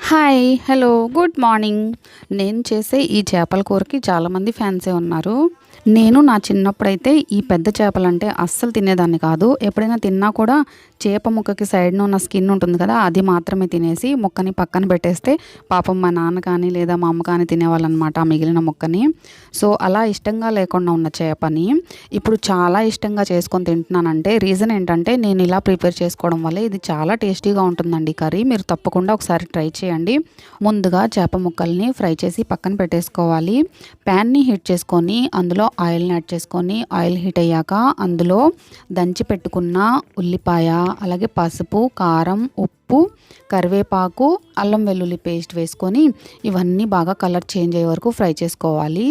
Hi! Hello! Good morning. నేను చేసే ఈ చేపల కూరకి చాలామంది ఫ్యాన్సే ఉన్నారు. నేను నా చిన్నప్పుడైతే ఈ పెద్ద చేపలంటే అస్సలు తినేదాన్ని కాదు. ఎప్పుడైనా తిన్నా కూడా చేప ముక్కకి సైడ్‌న ఉన్న స్కిన్ ఉంటుంది కదా! అది మాత్రమే తినేసి ముక్కని పక్కన పెట్టేస్తే పాపం మా నాన్న కానీ, లేదా మా అమ్మ కానీ తినేవాళ్ళనమాట ఆ మిగిలిన ముక్కని. సో, అలా ఇష్టంగా లేకుండా ఉన్న చేపని ఇప్పుడు చాలా ఇష్టంగా చేసుకొని తింటున్నానంటే రీజన్ ఏంటంటే నేను ఇలా ప్రిపేర్ చేసుకోవడం వల్లే. ఇది చాలా టేస్టీగా ఉంటుందండి కర్రీ. మీరు తప్పకుండా ఒకసారి ట్రై చేయండి. ముందుగా చేప ముక్కల్ని ఫ్రై చేసి పక్కన పెట్టేసుకోవాలి. ప్యాన్‌ని హీట్ చేసుకొని అందులో ఆయిల్‌ని యాడ్ చేసుకొని ఆయిల్ హీట్ అయ్యాక అందులో దంచి పెట్టుకున్న ఉల్లిపాయ, అలాగే పసుపు, కారం, ఉప్పు, కరివేపాకు, అల్లం వెల్లుల్లి పేస్ట్ వేసుకొని ఇవన్నీ బాగా కలర్ చేంజ్ అయ్యే వరకు ఫ్రై చేసుకోవాలి.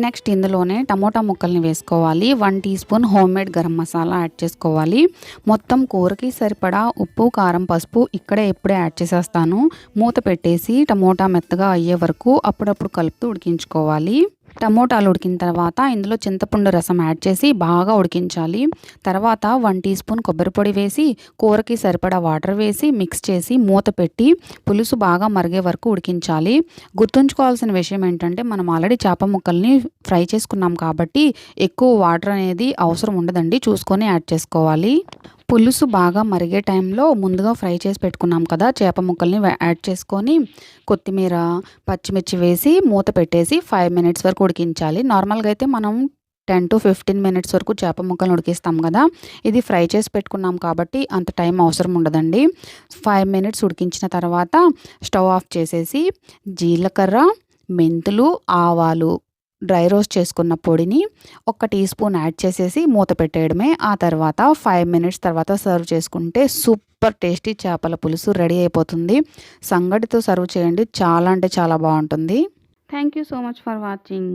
నెక్స్ట్ ఇందులోనే టమోటా ముక్కల్ని వేసుకోవాలి. 1 teaspoon homemade garam masala add చేసుకోవాలి. మొత్తం కూరకి సరిపడా ఉప్పు, కారం, పసుపు ఇప్పుడే యాడ్ చేసేస్తాను. మూత పెట్టేసి టమోటా మెత్తగా అయ్యే వరకు అప్పుడప్పుడు కలుపుతూ ఉడికించుకోవాలి. టమోటాలు ఉడికిన తర్వాత ఇందులో చింతపండు రసం యాడ్ చేసి బాగా ఉడికించాలి. తర్వాత 1 టీ స్పూన్ కొబ్బరి పొడి వేసి కూరకి సరిపడా వాటర్ వేసి మిక్స్ చేసి మూత పెట్టి పులుసు బాగా మరిగే వరకు ఉడికించాలి. గుర్తుంచుకోవాల్సిన విషయం ఏంటంటే మనం ఆల్రెడీ చేప ముక్కల్ని ఫ్రై చేసుకున్నాం కాబట్టి ఎక్కువ వాటర్ అనేది అవసరం ఉండదండి. చూసుకొని యాడ్ చేసుకోవాలి. పులుసు బాగా మరిగే టైంలో ముందుగా ఫ్రై చేసి పెట్టుకున్నాం కదా చేప ముక్కల్ని యాడ్ చేసుకొని కొత్తిమీర, పచ్చిమిర్చి వేసి మూత పెట్టేసి 5 మినిట్స్ వరకు ఉడికించాలి. నార్మల్గా అయితే మనం 10-15 మినిట్స్ వరకు చేప ముక్కలను ఉడికిస్తాం కదా. ఇది ఫ్రై చేసి పెట్టుకున్నాం కాబట్టి అంత టైం అవసరం ఉండదండి. 5 మినిట్స్ ఉడికించిన తర్వాత స్టవ్ ఆఫ్ చేసేసి జీలకర్ర, మెంతులు, ఆవాలు, డ్రై రోస్ట్ చేసుకున్న పొడిని 1 టీ స్పూన్ యాడ్ చేసేసి మూత పెట్టేయడమే. ఆ తర్వాత 5 మినిట్స్ తర్వాత సర్వ్ చేసుకుంటే సూపర్ టేస్టీ చేపల పులుసు రెడీ అయిపోతుంది. సంగటితో సర్వ్ చేయండి. చాలా అంటే చాలా బాగుంటుంది. Thank you so much for watching.